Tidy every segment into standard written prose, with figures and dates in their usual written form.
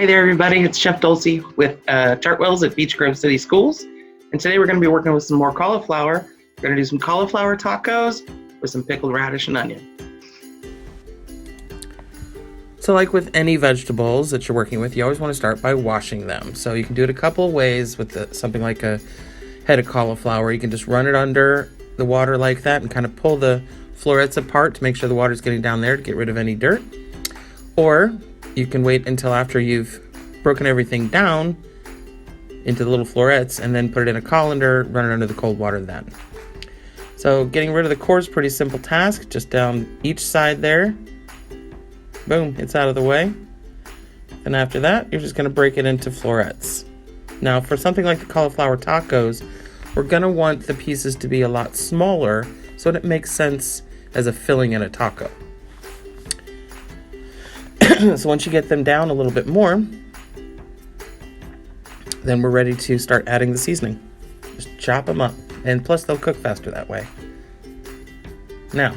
Hey there, everybody. It's Chef Dulcie with Chartwells at Beech Grove City Schools. And today we're going to be working with some more cauliflower. We're going to do some cauliflower tacos with some pickled radish and onion. So like with any vegetables that you're working with, you always want to start by washing them. So you can do it a couple of ways with something like a head of cauliflower. You can just run it under the water like that and kind of pull the florets apart to make sure the water's getting down there to get rid of any dirt. Or you can wait until after you've broken everything down into the little florets and then put it in a colander, run it under the cold water then. So getting rid of the core is a pretty simple task. Just down each side there. Boom, it's out of the way. And after that, you're just going to break it into florets. Now, for something like the cauliflower tacos, we're going to want the pieces to be a lot smaller so that it makes sense as a filling in a taco. So once you get them down a little bit more, then we're ready to start adding the seasoning. Just chop them up, and plus they'll cook faster that way. Now,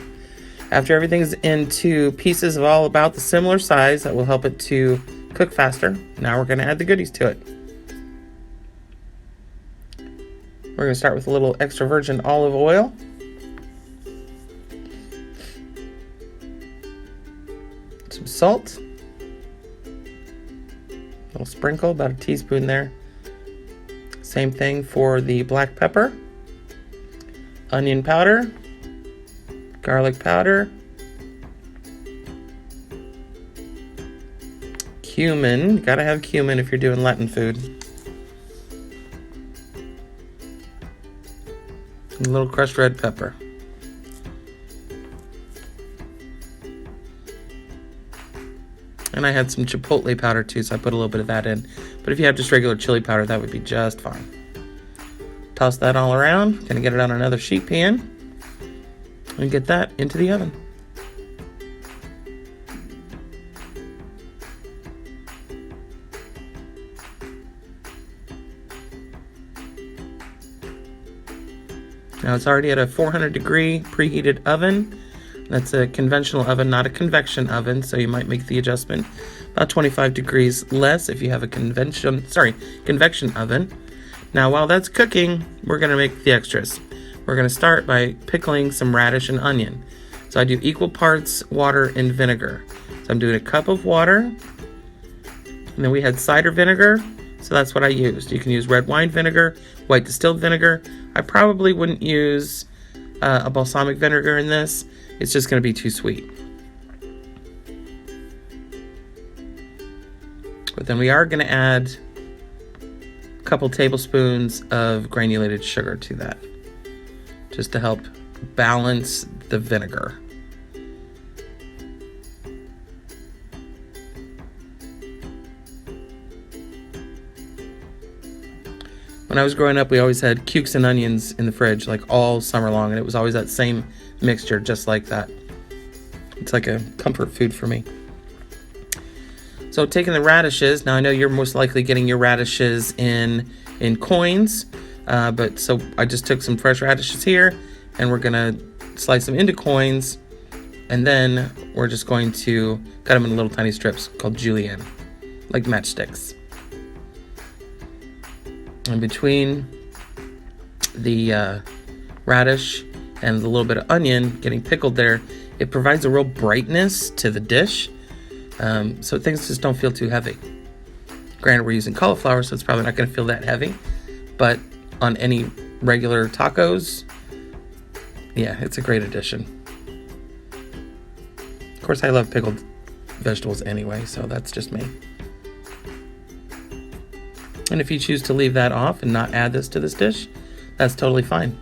after everything's into pieces of all about the similar size that will help it to cook faster, now we're going to add the goodies to it. We're going to start with a little extra virgin olive oil. Some salt. A little sprinkle, about a teaspoon there. Same thing for the black pepper. Onion powder. Garlic powder. Cumin. You gotta have cumin if you're doing Latin food. And a little crushed red pepper. And I had some chipotle powder too, so I put a little bit of that in. But if you have just regular chili powder, that would be just fine. Toss that all around. Gonna get it on another sheet pan and get that into the oven. Now it's already at a 400-degree preheated oven. That's a conventional oven, not a convection oven, so you might make the adjustment about 25 degrees less if you have a convection oven. Now while that's cooking, we're going to make the extras. We're going to start by pickling some radish and onion. So I do equal parts water and vinegar. So I'm doing a cup of water, and then we had cider vinegar, so that's what I used. You can use red wine vinegar, white distilled vinegar. I probably wouldn't use a balsamic vinegar in this. It's just going to be too sweet. But then we are going to add a couple tablespoons of granulated sugar to that, just to help balance the vinegar. When I was growing up, we always had cukes and onions in the fridge, like all summer long, and it was always that same mixture, just like that. It's like a comfort food for me. So taking the radishes, now I know you're most likely getting your radishes in coins, but so I just took some fresh radishes here, and we're gonna slice them into coins, and then we're just going to cut them in little tiny strips called julienne, like matchsticks. And between the radish and the little bit of onion getting pickled there, it provides a real brightness to the dish, so things just don't feel too heavy. Granted, we're using cauliflower, so it's probably not going to feel that heavy, but on any regular tacos, yeah, it's a great addition. Of course, I love pickled vegetables anyway, so that's just me. And if you choose to leave that off and not add this to this dish, that's totally fine.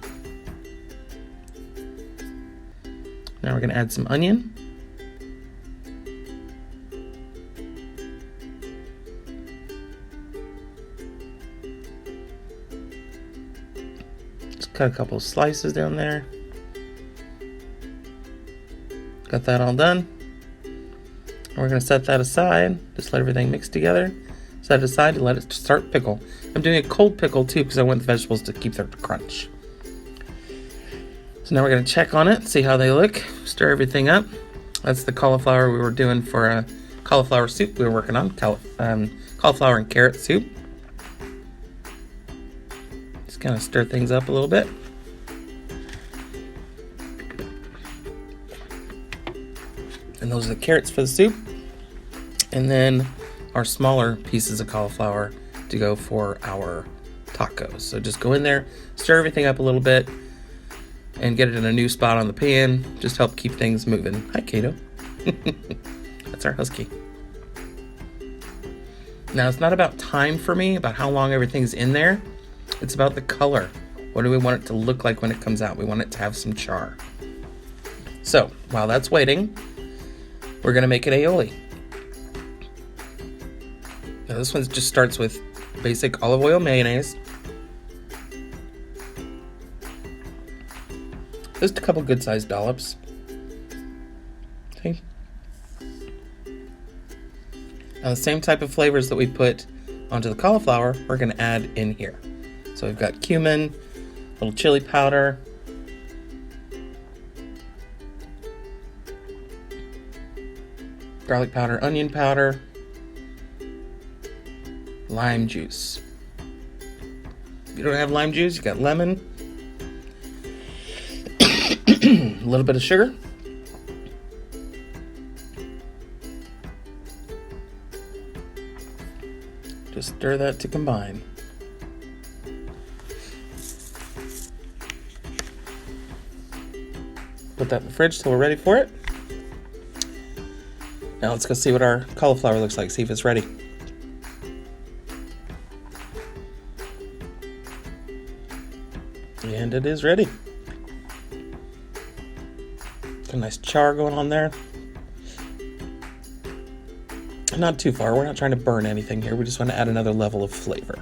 Now we're going to add some onion. Just cut a couple of slices down there. Got that all done. And we're going to set that aside. Just let everything mix together. Set it aside to let it start pickle. I'm doing a cold pickle too because I want the vegetables to keep their crunch. So now we're going to check on it, see how they look, stir everything up. That's the cauliflower we were doing for a cauliflower soup we were working on, cauliflower and carrot soup. Just kind of stir things up a little bit. And those are the carrots for the soup. And then our smaller pieces of cauliflower to go for our tacos. So just go in there, stir everything up a little bit, and get it in a new spot on the pan. Just help keep things moving. Hi, Kato. That's our husky. Now, it's not about time for me, about how long everything's in there. It's about the color. What do we want it to look like when it comes out? We want it to have some char. So, while that's waiting, we're gonna make an aioli. Now, this one just starts with basic olive oil mayonnaise. Just a couple good-sized dollops. Okay. Now, the same type of flavors that we put onto the cauliflower, we're going to add in here. So we've got cumin, a little chili powder, garlic powder, onion powder, lime juice. If you don't have lime juice, you got lemon, a little bit of sugar, just stir that to combine. Put that in the fridge till we're ready for it. Now let's go see what our cauliflower looks like, see if it's ready. And it is ready. A nice char going on there. Not too far, we're not trying to burn anything here, we just want to add another level of flavor.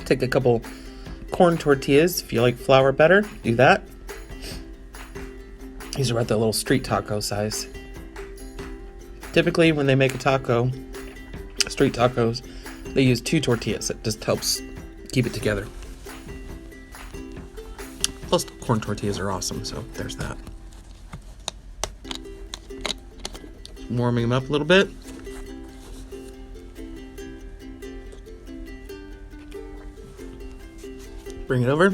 Take a couple corn tortillas, if you like flour better, do that. These are about the little street taco size. Typically when they make a taco, street tacos, they use 2 tortillas. It just helps keep it together. Plus, corn tortillas are awesome, so there's that. Warming them up a little bit. Bring it over.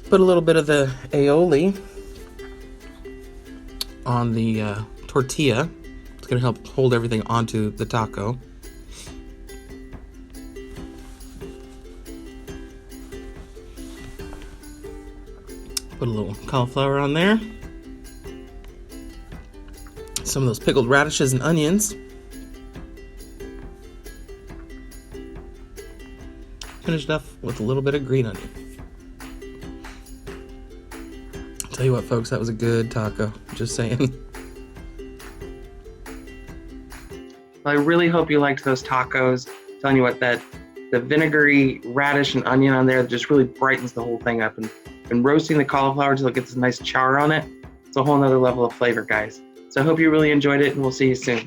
Put a little bit of the aioli on the tortilla. It's going to help hold everything onto the taco. Put a little cauliflower on there. Some of those pickled radishes and onions. Finished off with a little bit of green onion. Tell you what, folks, that was a good taco. Just saying. I really hope you liked those tacos. I'm telling you what, the vinegary radish and onion on there just really brightens the whole thing up. And roasting the cauliflower until it gets a nice char on it, it's a whole nother level of flavor, guys. So I hope you really enjoyed it, and we'll see you soon.